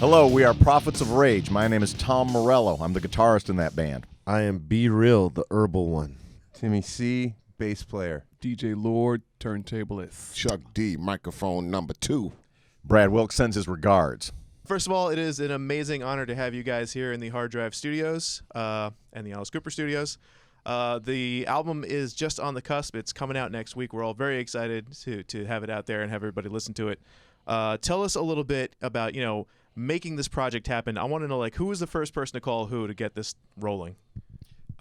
Hello, we are Prophets of Rage. My name is Tom Morello. I'm the guitarist in that band. I am Be Real, the herbal one. Timmy C, bass player. DJ Lord, turntablist. Chuck D, microphone number 2. Brad Wilk sends his regards. First of all, it is an amazing honor to have you guys here in the hardDrive studios and the Alice Cooper studios. The album is just on the cusp. It's coming out next week. We're all very excited to have it out there and have everybody listen to it. Tell us a little bit about, making this project happen. I want to know, who was the first person to call who to get this rolling?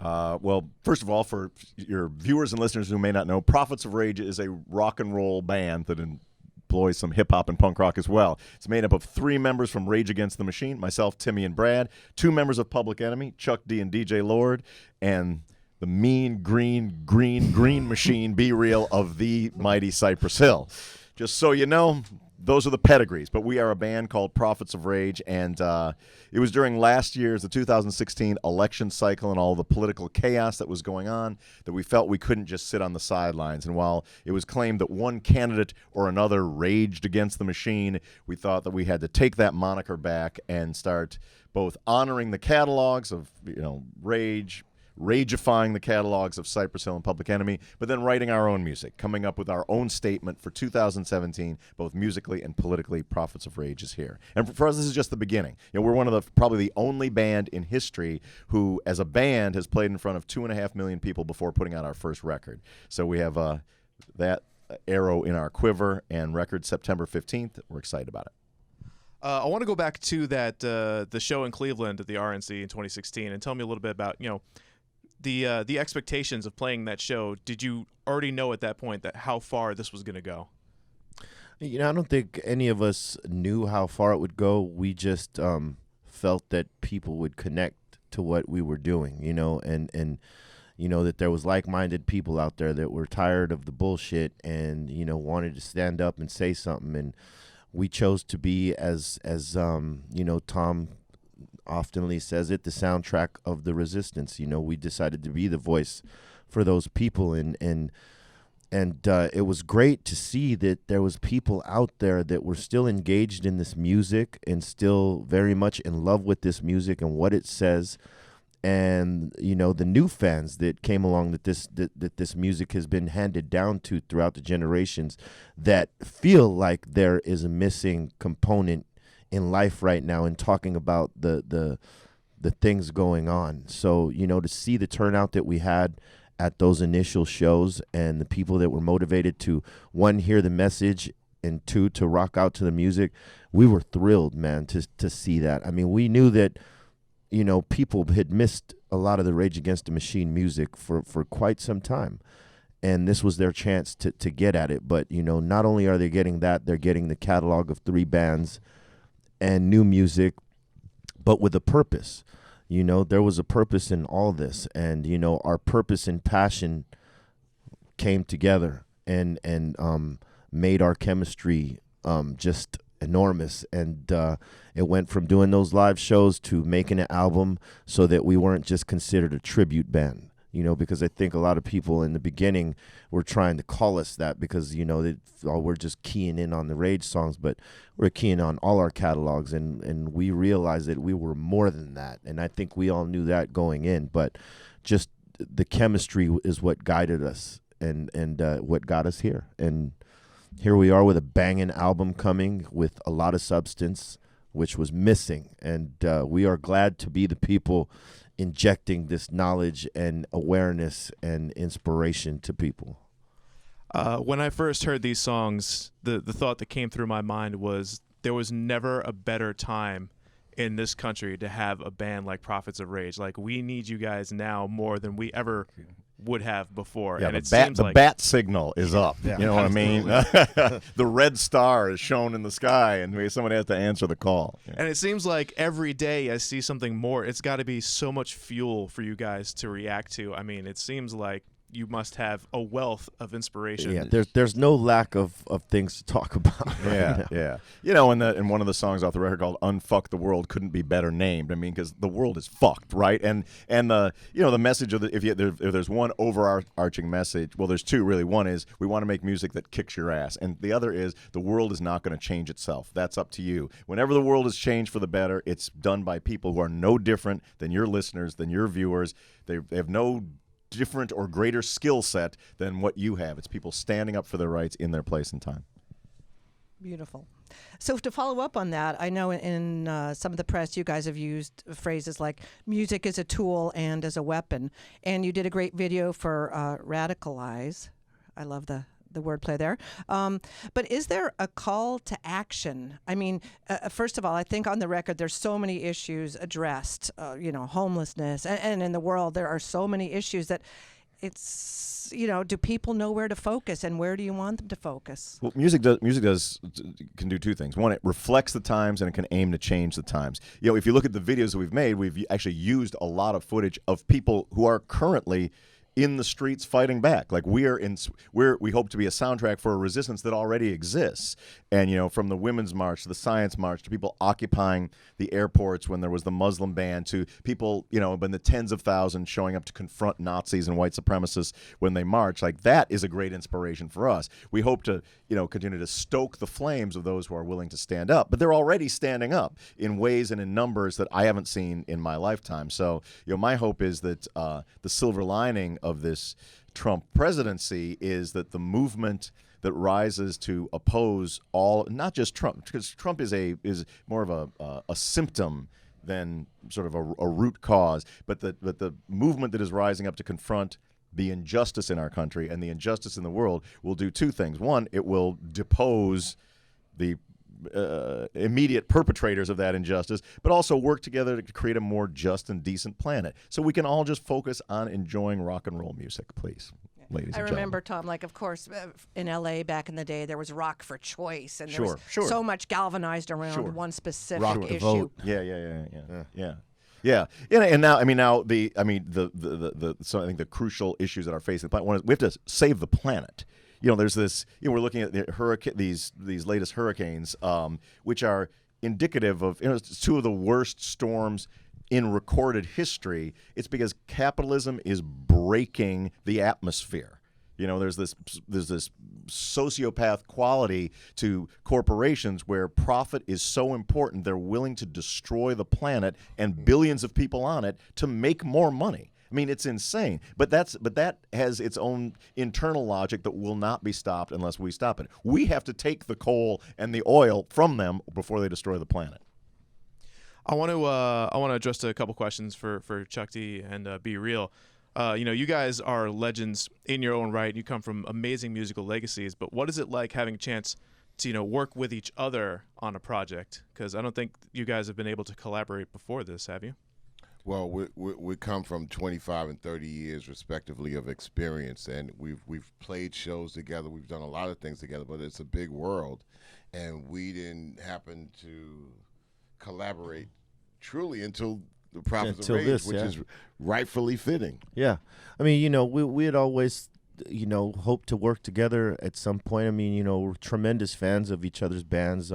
Well, first of all, for your viewers and listeners who may not know, Prophets of Rage is a rock and roll band that employs some hip-hop and punk rock as well. It's made up of 3 members from Rage Against the Machine, myself, Timmy, and Brad, 2 members of Public Enemy, Chuck D and DJ Lord, and the mean, green machine, Be Real, of the mighty Cypress Hill. Just so you know, those are the pedigrees, but we are a band called Prophets of Rage, and it was during last year's, the 2016 election cycle and all the political chaos that was going on that we felt we couldn't just sit on the sidelines. And while it was claimed that one candidate or another raged against the machine, we thought that we had to take that moniker back and start both honoring the catalogs of Rageifying the catalogs of Cypress Hill and Public Enemy, but then writing our own music, coming up with our own statement for 2017, both musically and politically. Prophets of Rage is here. And for us, this is just the beginning. We're one of probably the only band in history who, as a band, has played in front of 2.5 million people before putting out our first record. So we have that arrow in our quiver, and record September 15th. We're excited about it. I want to go back to that the show in Cleveland at the RNC in 2016 and tell me a little bit about, the expectations of playing that show. Did you already know at that point that how far this was going to go? I don't think any of us knew how far it would go. We just felt that people would connect to what we were doing, and that there was like-minded people out there that were tired of the bullshit and, wanted to stand up and say something. And we chose to be, as Tom oftenly says it, the soundtrack of the resistance. We decided to be the voice for those people, and it was great to see that there was people out there that were still engaged in this music and still very much in love with this music and what it says. And the new fans that came along that this music has been handed down to throughout the generations, that feel like there is a missing component in life right now, and talking about the things going on. So, to see the turnout that we had at those initial shows and the people that were motivated to, 1, hear the message, and 2, to rock out to the music, we were thrilled, man, to see that. I mean, we knew that, people had missed a lot of the Rage Against the Machine music for quite some time. And this was their chance to get at it. But, not only are they getting that, they're getting the catalog of 3 bands and new music, but with a purpose. There was a purpose in all this, and our purpose and passion came together and made our chemistry just enormous. And it went from doing those live shows to making an album, so that we weren't just considered a tribute band. Because I think a lot of people in the beginning were trying to call us that because, we're just keying in on the Rage songs, but we're keying on all our catalogs, and we realized that we were more than that. And I think we all knew that going in, but just the chemistry is what guided us and what got us here. And here we are with a banging album coming with a lot of substance, which was missing. And we are glad to be the people injecting this knowledge and awareness and inspiration to people. When I first heard these songs, the thought that came through my mind was there was never a better time in this country to have a band like Prophets of Rage. We need you guys now more than we ever would have before. Yeah, and the bat signal is up. Yeah, you know what I mean? The red star is shown in the sky, and someone has to answer the call. Yeah. And it seems like every day I see something more. It's got to be so much fuel for you guys to react to. I mean, it seems like you must have a wealth of inspiration. Yeah, there's no lack of things to talk about. Yeah, yeah. You know, and one of the songs off the record called "Unfuck the World" couldn't be better named. I mean, because the world is fucked, right? And the the message of if there's one overarching message, well, there's two really. One is we want to make music that kicks your ass, and the other is the world is not going to change itself. That's up to you. Whenever the world is changed for the better, it's done by people who are no different than your listeners, than your viewers. They have no different or greater skill set than what you have. It's people standing up for their rights in their place and time. Beautiful. So to follow up on that, I know in some of the press you guys have used phrases like music is a tool and as a weapon. And you did a great video for Radicalize. I love the wordplay there. But is there a call to action? I mean, first of all, I think on the record there's so many issues addressed, homelessness. And in the world there are so many issues that it's, do people know where to focus, and where do you want them to focus? Well, music can do two things. One, it reflects the times, and it can aim to change the times. If you look at the videos that we've made, we've actually used a lot of footage of people who are currently in the streets fighting back. Like we hope to be a soundtrack for a resistance that already exists. And from the Women's March to the Science March to people occupying the airports when there was the Muslim ban, to people in the tens of thousands showing up to confront Nazis and white supremacists when they march. Like that is a great inspiration for us. We hope to continue to stoke the flames of those who are willing to stand up, but they're already standing up in ways and in numbers that I haven't seen in my lifetime. So my hope is that the silver lining of this Trump presidency is that the movement that rises to oppose not just Trump, because Trump is more of a symptom than sort of a root cause, but the movement that is rising up to confront the injustice in our country and the injustice in the world will do two things. One, it will depose the immediate perpetrators of that injustice, but also work together to create a more just and decent planet so we can all just focus on enjoying rock and roll music, please. Ladies and I remember, Tom, of course, in L.A. back in the day, there was Rock for Choice, and there was so much galvanized around one specific issue. Vote. Yeah. And now, so I think the crucial issues that are facing the planet, one is we have to save the planet. There's this. We're looking at these latest hurricanes, which are indicative of it's two of the worst storms in recorded history. It's because capitalism is breaking the atmosphere. There's this sociopath quality to corporations where profit is so important they're willing to destroy the planet and billions of people on it to make more money. I mean, it's insane. But that has its own internal logic that will not be stopped unless we stop it. We have to take the coal and the oil from them before they destroy the planet. I want to address a couple questions for Chuck D and Be Real. You guys are legends in your own right. You come from amazing musical legacies. But what is it like having a chance to work with each other on a project? Because I don't think you guys have been able to collaborate before this, have you? Well, we come from 25 and 30 years, respectively, of experience, and we've played shows together. We've done a lot of things together, but it's a big world, and we didn't happen to collaborate truly until the Prophets of Rage, which is rightfully fitting. Yeah, I mean, we had always, hoped to work together at some point. I mean, we're tremendous fans of each other's bands.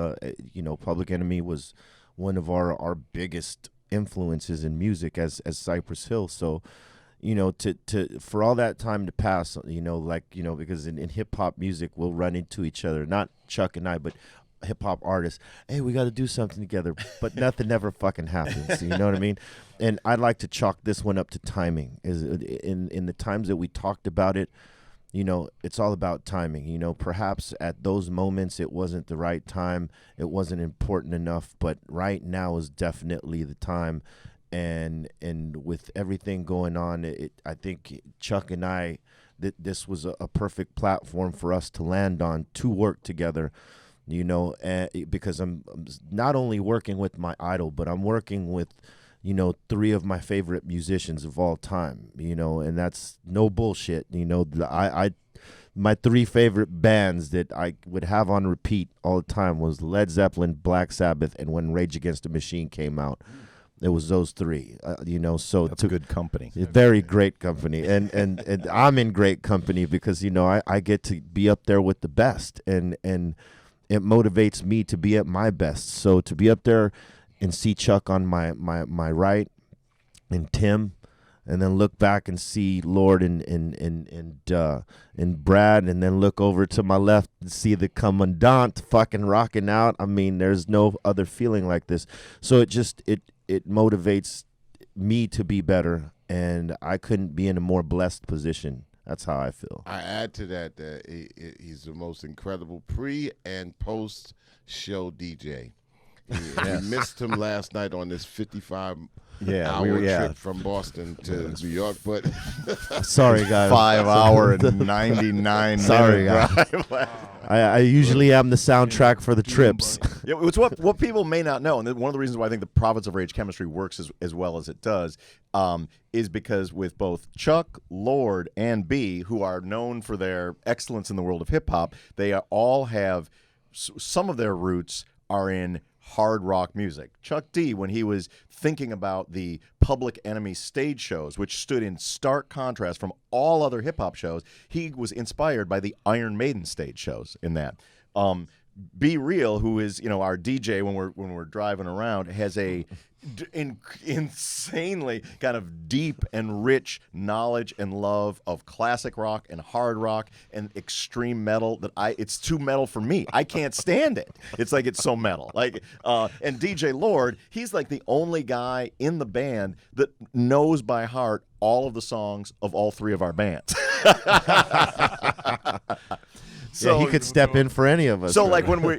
Public Enemy was one of our biggest influences in music as Cypress Hill. So, to for all that time to pass, because in hip hop music we'll run into each other, not Chuck and I, but hip hop artists. Hey, we got to do something together, but nothing ever fucking happens. You know what I mean? And I'd like to chalk this one up to timing. Is in the times that we talked about it, it's all about timing. Perhaps at those moments it wasn't the right time, it wasn't important enough, but right now is definitely the time. And with everything going on, I think Chuck and I, this was a perfect platform for us to land on, to work together. Because I'm not only working with my idol, but I'm working with three of my favorite musicians of all time, and that's no bullshit. My three favorite bands that I would have on repeat all the time was Led Zeppelin, Black Sabbath, and when Rage Against the Machine came out. it was those three. So That's a good company. very great company, and I'm in great company because I get to be up there with the best, and it motivates me to be at my best. So to be up there and see Chuck on my right, and Tim, and then look back and see Lord and Brad, and then look over to my left and see the Commandant fucking rocking out. I mean, there's no other feeling like this. So it motivates me to be better, and I couldn't be in a more blessed position. That's how I feel. I add to that he's the most incredible pre and post show DJ. We missed him last night on this 55-hour trip from Boston to New York, but sorry guys, 5 hour and 99 sorry minute guys. drive. I usually am the soundtrack for the trips. Yeah, it's what people may not know, and one of the reasons why I think the Prophets of Rage chemistry works as well as it does is because with both Chuck, Lord, and B, who are known for their excellence in the world of hip hop, they all have some of their roots are in hard rock music. Chuck D, when he was thinking about the Public Enemy stage shows, which stood in stark contrast from all other hip-hop shows, he was inspired by the Iron Maiden stage shows in that. Be Real, who is our DJ when we're driving around, has a insanely kind of deep and rich knowledge and love of classic rock and hard rock and extreme metal that it's too metal for me. I can't stand it. It's like it's so metal. And DJ Lord, he's like the only guy in the band that knows by heart all of the songs of all three of our bands. So he could step in for any of us. So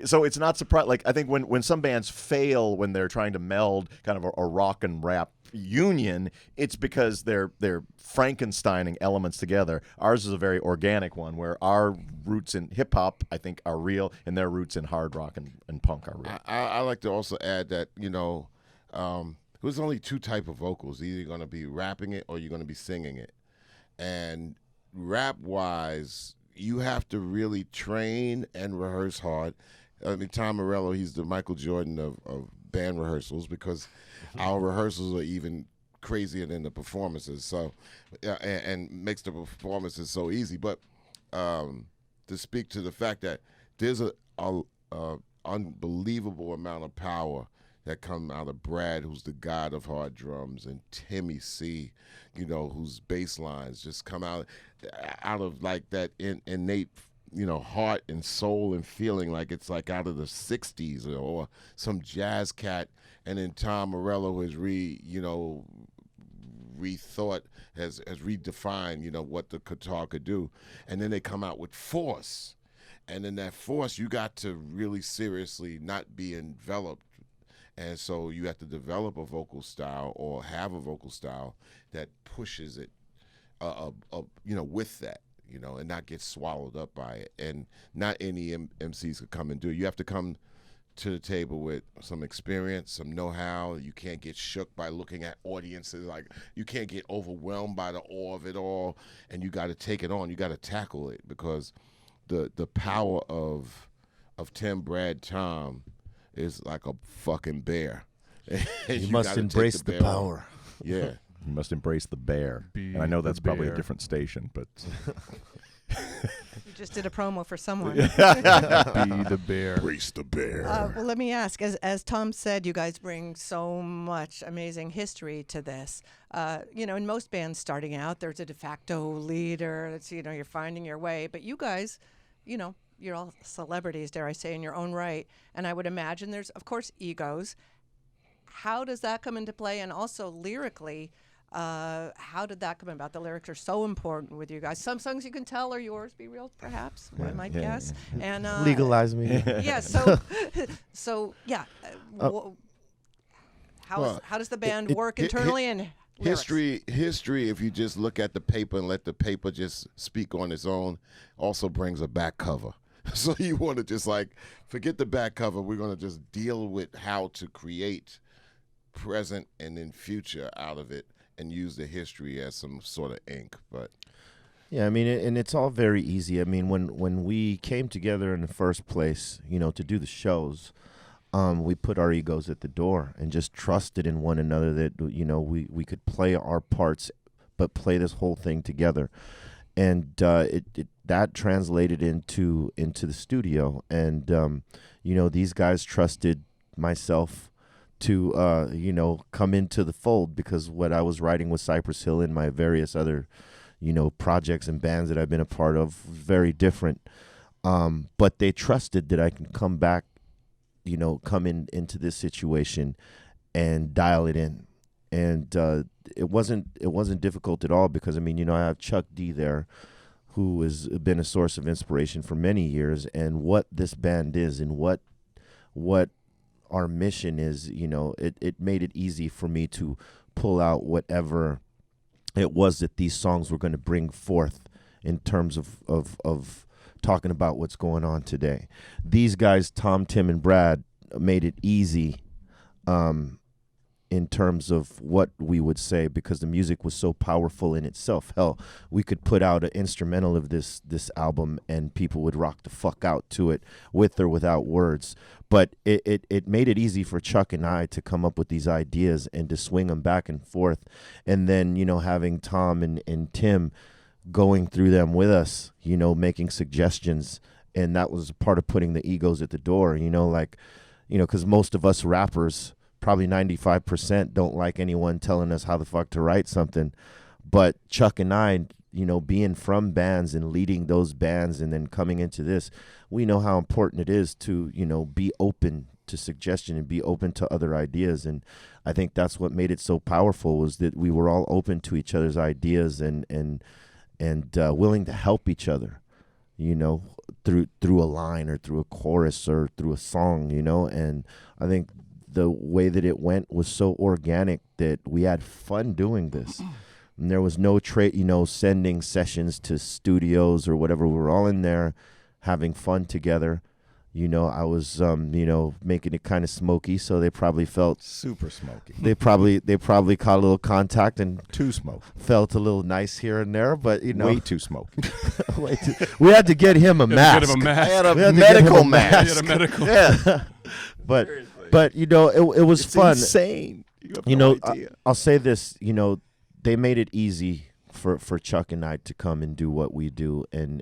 so it's not surprising. Like I think when some bands fail when they're trying to meld kind of a rock and rap union, it's because they're Frankensteining elements together. Ours is a very organic one where our roots in hip hop I think are real, and their roots in hard rock and punk are real. I like to also add that there's only two type of vocals. Either you're going to be rapping it or you're going to be singing it, and rap wise, you have to really train and rehearse hard. I mean, Tom Morello, he's the Michael Jordan of band rehearsals because our rehearsals are even crazier than the performances. So, and makes the performances so easy. But to speak to the fact that there's a unbelievable amount of power that come out of Brad, who's the god of hard drums, and Timmy C, whose bass lines just come out of like that innate, heart and soul and feeling like it's like out of the 60s or some jazz cat. And then Tom Morello has rethought, has redefined, what the guitar could do. And then they come out with force. And then that force, you got to really seriously not be enveloped. And so you have to develop a vocal style or have a vocal style that pushes it, with that, and not get swallowed up by it. And not any MCs could come and do it. You have to come to the table with some experience, some know-how. You can't get shook by looking at audiences. Like, you can't get overwhelmed by the awe of it all. And you got to take it on. You got to tackle it because the power of Tim, Brad, Tom is like a fucking bear. You must embrace the power. Yeah. You must embrace the bear. And I know that's probably a different station, but You just did a promo for someone. Be the bear. Embrace the bear. Well, let me ask, as Tom said, you guys bring so much amazing history to this. In most bands starting out, there's a de facto leader. It's, you're finding your way. But you guys, you're all celebrities, dare I say, in your own right. And I would imagine there's, of course, egos. How does that come into play? And also lyrically, how did that come about? The lyrics are so important with you guys. Some songs you can tell are yours, Be Real, perhaps, I might guess. And legalize me. Yeah, how does the band work internally and History, if you just look at the paper and let the paper just speak on its own, also brings a back cover. So you want to just forget the back cover. We're going to just deal with how to create present and then future out of it and use the history as some sort of ink. But yeah, I mean, and it's all very easy. I mean, when we came together in the first place, to do the shows, we put our egos at the door and just trusted in one another that, you know, we could play our parts, but play this whole thing together. And that translated into the studio. And, you know, these guys trusted myself to, you know, come into the fold, because what I was writing with Cypress Hill and my various other, you know, projects and bands that I've been a part of, very different. But they trusted that I can come back, you know, come into this situation and dial it in. And it wasn't difficult at all, because, I mean, you know, I have Chuck D there, who has been a source of inspiration for many years, and what this band is and what our mission is, you know, it made it easy for me to pull out whatever it was that these songs were going to bring forth in terms of talking about what's going on today. These guys, Tom, Tim, and Brad, made it easy in terms of what we would say, because the music was so powerful in itself. Hell, we could put out an instrumental of this album and people would rock the fuck out to it, with or without words. But it made it easy for Chuck and I to come up with these ideas and to swing them back and forth. And then, you know, having Tom and Tim going through them with us, you know, making suggestions. And that was part of putting the egos at the door, you know, like, you know, because most of us rappers, probably 95%, don't like anyone telling us how the fuck to write something. But Chuck and I, you know, being from bands and leading those bands and then coming into this, we know how important it is to, you know, be open to suggestion and be open to other ideas. And I think that's what made it so powerful, was that we were all open to each other's ideas and willing to help each other, you know, through a line or through a chorus or through a song, you know. And I think the way that it went was so organic that we had fun doing this. And there was no you know, sending sessions to studios or whatever. We were all in there having fun together. You know, I was, you know, making it kind of smoky, so they probably felt Super smoky. They probably caught a little contact and Too smoky. felt a little nice here and there, but you know, Way too smoky. we had to get him a mask. Get him a mask. I had a We had to get him medical a mask. He had a medical. Yeah. But you know, it was It's fun. insane. You You know, know, I'll say this, you know, they made it easy for Chuck and I to come and do what we do, and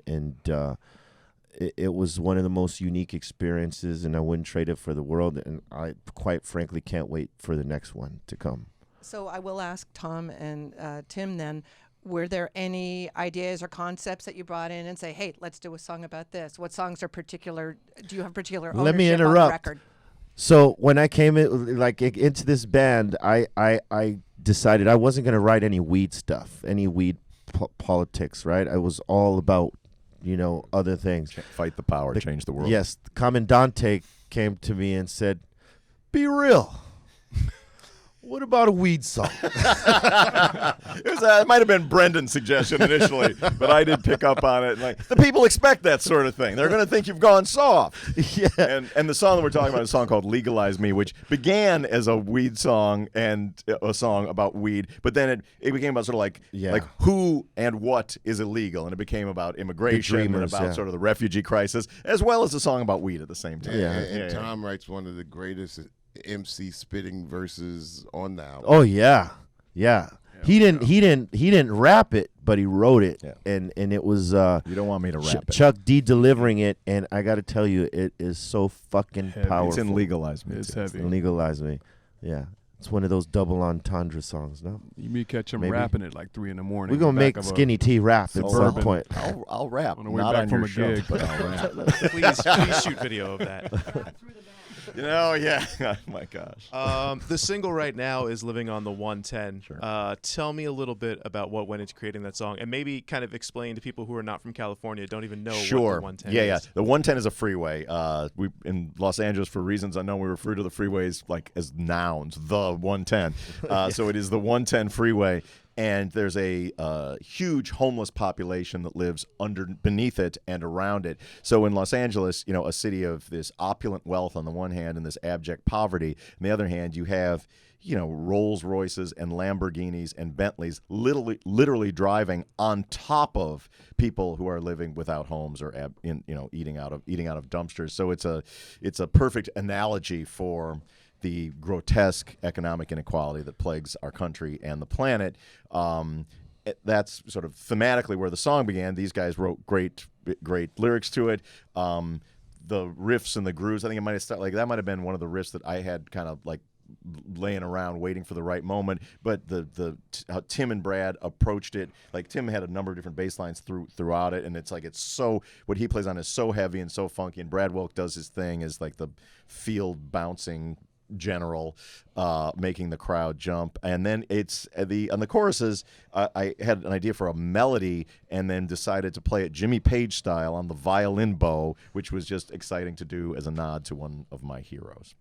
it was one of the most unique experiences, and I wouldn't trade it for the world, and I quite frankly can't wait for the next one to come. So I will ask Tom and Tim then, were there any ideas or concepts that you brought in and say, hey, let's do a song about this? What songs are particular? Do you have particular ownership Let me on the interrupt. record? So when I came in, like into this band, I decided I wasn't going to write any weed stuff, any weed politics, right? I was all about, you know, other things. Fight the power, change the world. Yes, Commandante came to me and said, "Be real. What about a weed song?" It might have been Brendan's suggestion initially, but I did pick up on it. And like, the people expect that sort of thing. They're going to think you've gone soft. Yeah. And the song that we're talking about is a song called Legalize Me, which began as a weed song and a song about weed, but then it became about sort of like who and what is illegal, and it became about immigration and Dreamers, about sort of the refugee crisis, as well as a song about weed at the same time. Yeah. And Tom writes one of the greatest MC spitting verses on the album. Oh yeah. He didn't rap it, but he wrote it, and it was You don't want me to rap it. Chuck D delivering it, and I got to tell you, it is so fucking powerful. It's in Legalize Me. It's too. heavy. Legalize Me. Yeah. It's one of those double entendre songs, no? You may catch him Maybe. rapping at like 3 a.m. We're going to make Skinny T rap at some Suburban. point. I'll rap. On the way Not back on from your a show, gig. but I'll rap. Please shoot video of that. You know, yeah. Oh, my gosh. The single right now is Living on the 110. Sure. Tell me a little bit about what went into creating that song, and maybe kind of explain to people who are not from California, don't even know what the 110 Yeah. is. The 110 is a freeway. We in Los Angeles, for reasons unknown, we refer to the freeways like as nouns, the 110. So it is the 110 freeway. and there's a huge homeless population that lives beneath it and around it. So in Los Angeles, a city of this opulent wealth on the one hand and this abject poverty, on the other hand, you have Rolls Royces and Lamborghinis and Bentleys literally driving on top of people who are living without homes or eating out of dumpsters. So it's a perfect analogy for the grotesque economic inequality that plagues our country and the planet. That's sort of thematically where the song began. These guys wrote great lyrics to it. The riffs and the grooves, I think it might have started that might have been one of the riffs that I had kind of like laying around waiting for the right moment. But how Tim and Brad approached it, like Tim had a number of different bass lines throughout it, and it's so what he plays on is so heavy and so funky, and Brad Wilk does his thing as like the field bouncing general, making the crowd jump. And then it's on the choruses, I had an idea for a melody and then decided to play it Jimmy Page style on the violin bow, which was just exciting to do as a nod to one of my heroes.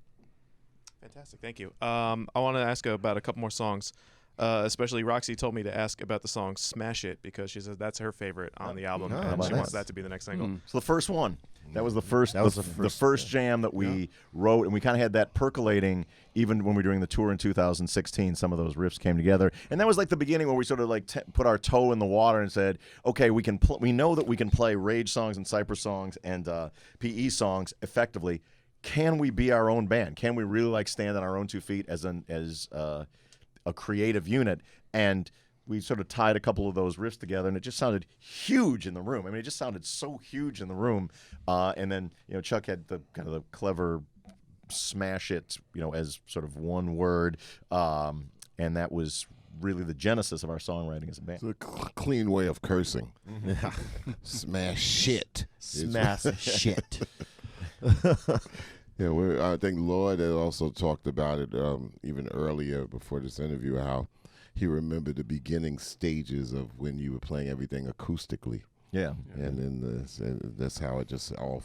Fantastic, thank you. I want to ask about a couple more songs. Especially Roxy told me to ask about the song "Smash It" because she says that's her favorite on the album, and she wants that to be the next single. So the first one, that was the first jam that we wrote, and we kind of had that percolating even when we were doing the tour in 2016. Some of those riffs came together, and that was like the beginning where we sort of like put our toe in the water and said, okay, we know that we can play Rage songs and Cypress songs and PE songs effectively. Can we be our own band? Can we really like stand on our own 2 feet as a creative unit? And we sort of tied a couple of those riffs together, and it just sounded huge in the room. I mean, it just sounded so huge in the room. And then Chuck had the kind of the clever smash it, as sort of one word, and that was really the genesis of our songwriting as a band. It's a clean way of cursing. Smash shit. Smash shit. Yeah, I think Lloyd had also talked about it even earlier before this interview, how he remembered the beginning stages of when you were playing everything acoustically. Yeah. And then that's how it just all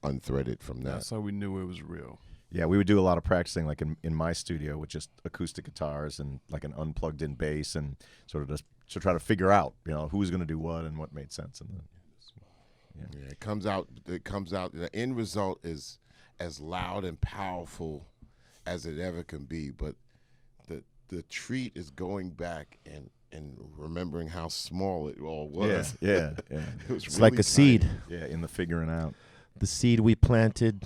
unthreaded from that. That's how we knew it was real. Yeah, we would do a lot of practicing, like in my studio, with just acoustic guitars and like an unplugged-in bass, and sort of just to try to figure out, who's going to do what and what made sense. And Yeah, it comes out. The end result is as loud and powerful as it ever can be, but the treat is going back and remembering how small it all was. Yeah. It was It's really like a seed. Yeah, in the figuring out. The seed we planted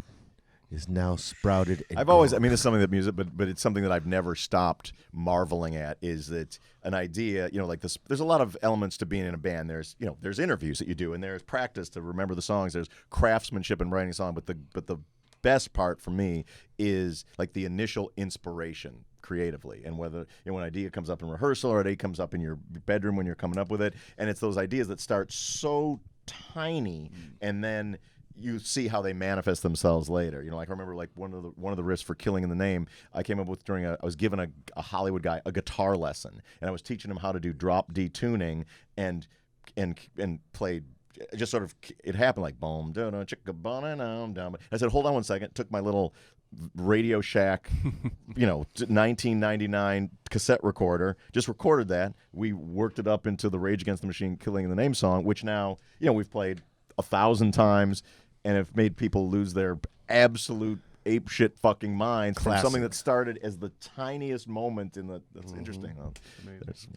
is now sprouted. And I've always, this is something that music, but it's something that I've never stopped marveling at, is that an idea, like this, there's a lot of elements to being in a band. There's, there's interviews that you do, and there's practice to remember the songs. There's craftsmanship in writing a song, but the best part for me is like the initial inspiration creatively, and whether when an idea comes up in rehearsal or it comes up in your bedroom when you're coming up with it, and it's those ideas that start so tiny and then you see how they manifest themselves later. I remember like one of the riffs for "Killing in the Name" I came up with I was given a Hollywood guy a guitar lesson, and I was teaching him how to do drop D tuning and played. Just sort of, it happened like boom, da da chicka ba da. I said, hold on one second. Took my little Radio Shack, 1999 cassette recorder. Just recorded that. We worked it up into the Rage Against the Machine "Killing in the Name" song, which now we've played 1,000 times and have made people lose their absolute ape shit fucking minds from something that started as the tiniest moment in the. That's interesting. I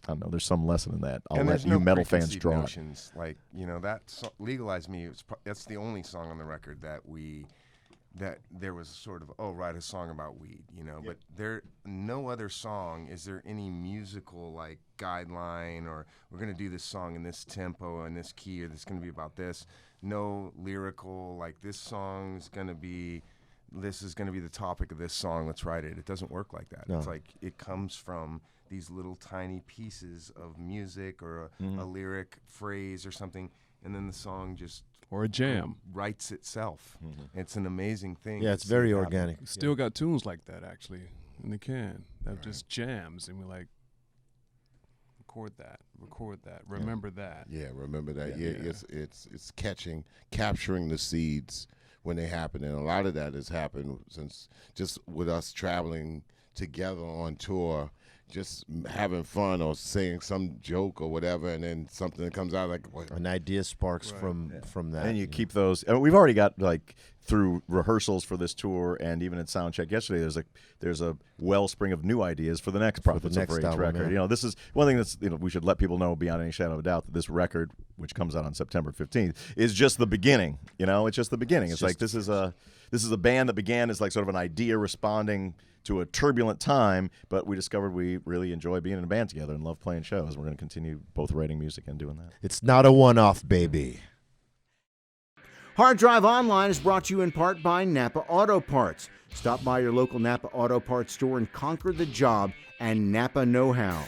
don't know. There's some lesson in that. I'll let you metal fans draw. Notions. Like "Legalize Me." That's the only song on the record that there was sort of write a song about weed. But no other song is there any musical like guideline, or we're gonna do this song in this tempo and this key, or this is gonna be about this. No lyrical like this song is gonna be. This is going to be the topic of this song, let's write it. It doesn't work like that. No. It's like it comes from these little tiny pieces of music or a lyric phrase or something, and then the song just or a jam writes itself. It's an amazing thing. Yeah, it's very organic. Still got tunes like that actually in the can that just jams, and we're like, record that, remember that. Yeah, remember that. Yeah. It's capturing the seeds when they happen, and a lot of that has happened since just with us traveling together on tour. just having fun or saying some joke or whatever, and then something comes out like what? An idea sparks from that. And you keep those. And we've already got like through rehearsals for this tour, and even at soundcheck yesterday, there's a wellspring of new ideas for the next Prophets of Rage album, record. yeah. You know, this is one thing that's we should let people know beyond any shadow of a doubt that this record, which comes out on September 15th, is just the beginning. You know, it's just the beginning. It's like this is a band that began as like sort of an idea responding to a turbulent time, but we discovered we really enjoy being in a band together and love playing shows. We're going to continue both writing music and doing that. It's not a one-off, baby. Hard Drive Online is brought to you in part by Napa Auto Parts. Stop by your local Napa Auto Parts store and conquer the job and Napa know-how.